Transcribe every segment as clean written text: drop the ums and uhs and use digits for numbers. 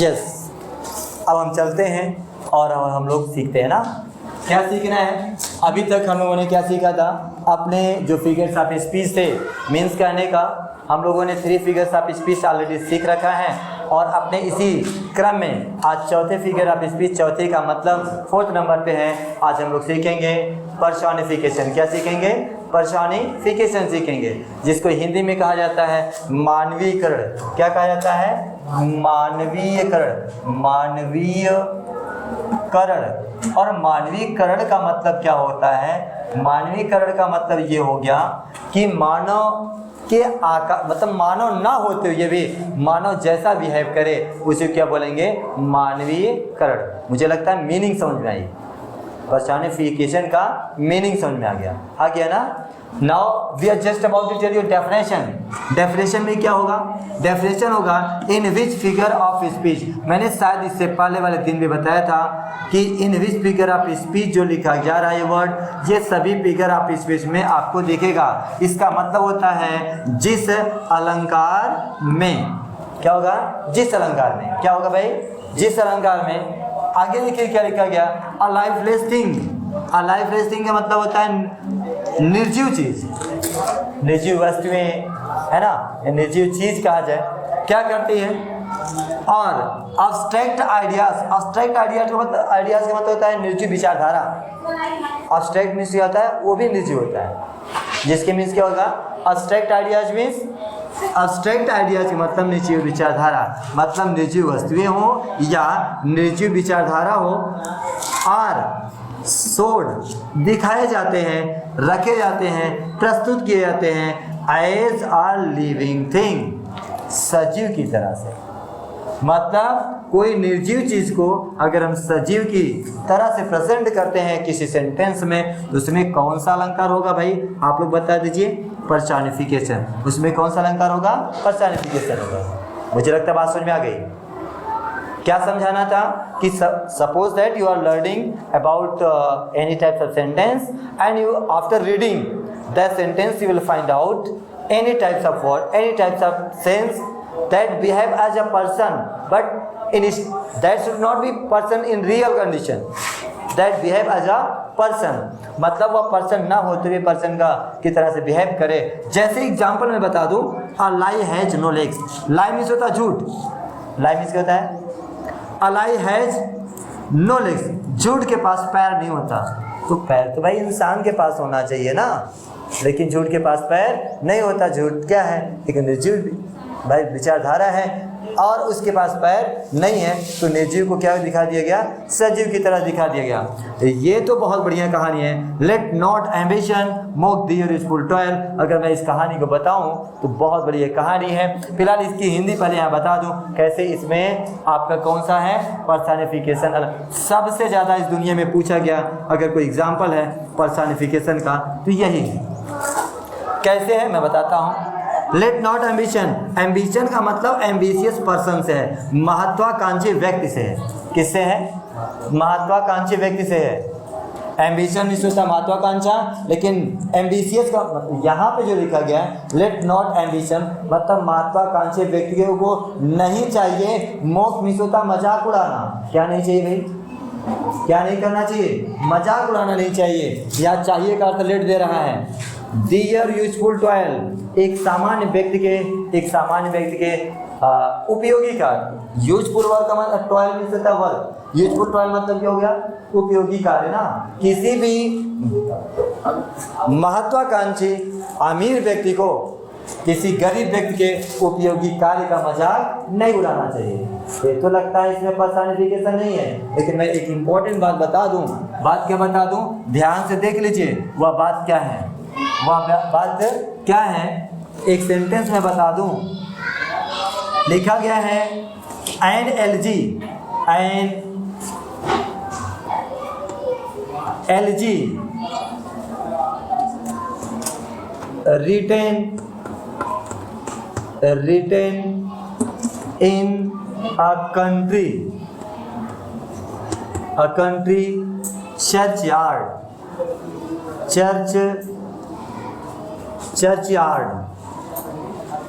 Yes, अब हम चलते हैं और हम लोग सीखते हैं ना, क्या सीखना है। अभी तक हम लोगों ने क्या सीखा था, अपने जो फिगर्स ऑफ स्पीच थे, मीन्स कहने का, हम लोगों ने 3 फिगर्स ऑफ स्पीच ऑलरेडी सीख रखा है। और अपने इसी क्रम में आज चौथे फिगर ऑफ स्पीच, चौथे का मतलब 4th नंबर पे है। आज हम लोग सीखेंगे पर्सोनिफिकेशन। क्या सीखेंगे? पर्सोनिफिकेशन सीखेंगे, जिसको हिंदी में कहा जाता है मानवीयकरण। क्या कहा जाता है? मानवीयकरण। मानवीयकरण। और मानवीयकरण का मतलब क्या होता है? मानवीयकरण का मतलब ये हो गया कि मानव के आकार, मतलब मानव ना होते हुए भी मानव जैसा बिहेव करे, उसे क्या बोलेंगे? मानवीयकरण। मुझे लगता है मीनिंग समझ में आई, पर्सोनिफिकेशन का मीनिंग समझ में आ गया ना। Now we are just about to tell you definition. Definition में क्या होगा? डेफिनेशन होगा in which figure of speech. मैंने शायद इससे पहले वाले दिन भी बताया था कि इन विच फिगर ऑफ स्पीच जो लिखा जा रहा है वर्ड, ये सभी फिगर ऑफ स्पीच में आपको दिखेगा। इसका मतलब होता है जिस अलंकार में। क्या होगा? जिस अलंकार में। क्या होगा भाई? जिस अलंकार में। आगे देखिए क्या लिखा गया, अ लाइफलेस थिंग। अ लाइफलेस थिंग का मतलब होता है निर्जीव चीज, निर्जीव वस्तुएं, है ना, निर्जीव चीज कहा जाए। क्या करती है? और अब्स्ट्रैक्ट आइडियाज। अब्स्ट्रैक्ट आइडियाज का मतलब होता है निर्जीव विचारधारा। अब्स्ट्रैक्ट मीन्स क्या होता है? वो भी निर्जीव होता है, जिसके मीन्स क्या होगा? Abstract ideas means, abstract ideas का मतलब निर्जीव विचारधारा, मतलब निर्जीव वस्तुएं हो या निर्जीव विचारधारा हो, और सोड दिखाए जाते हैं, रखे जाते हैं, प्रस्तुत किए जाते हैं एज अ लिविंग थिंग, सजीव की तरह से। मतलब कोई निर्जीव चीज को अगर हम सजीव की तरह से प्रेजेंट करते हैं किसी सेंटेंस में, तो उसमें कौन सा अलंकार होगा भाई? आप लोग बता दीजिए। पर्सोनिफिकेशन। उसमें कौन सा अलंकार होगा? पर्सोनिफिकेशन होगा। मुझे लगता है बात समझ में आ गई। क्या समझाना था कि suppose that you are learning about any types of sentence and you after reading that sentence you will find out any types of word, any types of sense that behave as a person, but that should not be person in real condition, that behave as a person, मतलब वह person ना होते हुए person का की तरह से behave करे। जैसे एग्जांपल मैं बता दूं, a lie has no legs। lie means होता है झूठ। lie मीन्स क्या होता है? a lie has no legs। झूठ के पास पैर नहीं होता। तो पैर तो भाई इंसान के पास होना चाहिए ना, लेकिन झूठ के पास पैर नहीं होता। झूठ क्या है? एक निर्जीव भाई विचारधारा है और उसके पास पैर नहीं है, तो निर्जीव को क्या दिखा दिया गया? सजीव की तरह दिखा दिया गया। ये तो बहुत बढ़िया कहानी है। Let not ambition mock the useful toil. अगर मैं इस कहानी को बताऊं तो बहुत बढ़िया कहानी है। फिलहाल इसकी हिंदी पहले यहाँ बता दूं कैसे। इसमें आपका कौन सा है? पर्सोनिफिकेशन। सबसे ज़्यादा इस दुनिया में पूछा गया अगर कोई एग्जाम्पल है पर्सोनिफिकेशन का तो यही है। कैसे है मैं बताता हूँ। Late not ambition. एम्बिशन का मतलब एम्बिशियस पर्सन से है, महत्वाकांक्षी व्यक्ति से है। किससे है? महत्वाकांक्षी व्यक्ति से है। एम्बिशन मीन्स होता है महत्वाकांक्षा, लेकिन एम्बिशियस का यहाँ पे जो लिखा गया है लेट नॉट एम्बिशन मतलब महत्वाकांक्षी व्यक्ति को नहीं चाहिए। मोक मीन्स होता मजाक उड़ाना। क्या नहीं चाहिए भाई? क्या नहीं करना चाहिए? मजाक उड़ाना नहीं चाहिए। या चाहिए का अर्थ लेट दे रहा है। Dear useful toil. एक सामान्य व्यक्ति के उपयोगी कार्य। यूजफुल वर्क का मतलब टॉयल मीन्स होता है वर्क। यूजफुल टॉयल मतलब क्या हो गया? उपयोगी कार्य ना। किसी भी महत्वाकांक्षी अमीर व्यक्ति को किसी गरीब व्यक्ति के उपयोगी कार्य का मजाक नहीं उड़ाना चाहिए। ये तो लगता है इसमें पर्सोनिफिकेशन नहीं है, लेकिन मैं एक इम्पोर्टेंट बात बता दूं। बात क्या बता दूं? ध्यान से देख लीजिए। वह बात क्या है? वह बात क्या है? एक सेंटेंस में बता दूं। लिखा गया है N L G written in a country churchyard।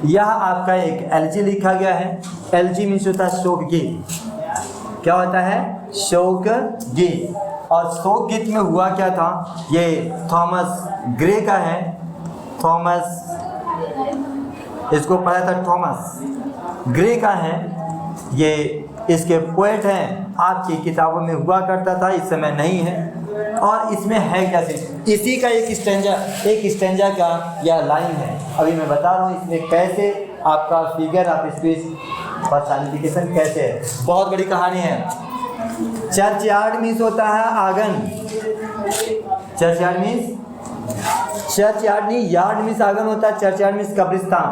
यह आपका एक LG लिखा गया है। LG मीन्स होता है शोक की। क्या होता है? शोक गीत। और शोक गीत में हुआ क्या था? ये थॉमस ग्रे का है। थॉमस, इसको पढ़ा था, थॉमस ग्रे का है। ये इसके पोएट हैं, आपकी किताबों में हुआ करता था, इस समय नहीं है। और इसमें है क्या चीज़? इसी का एक स्टेंजा का यह लाइन है। अभी मैं बता रहा हूँ इसमें कैसे आपका फिगर ऑफ स्पीच पर्सनिफिकेशन कैसे है। बहुत बड़ी कहानी है। चर्चयार्ड मीन्स होता है आंगन। चर्चयार्ड मीन्स, चर्चयार्ड नहीं, यार्ड मीन्स आंगन होता है, चर्चयार्ड मीन्स कब्रिस्तान।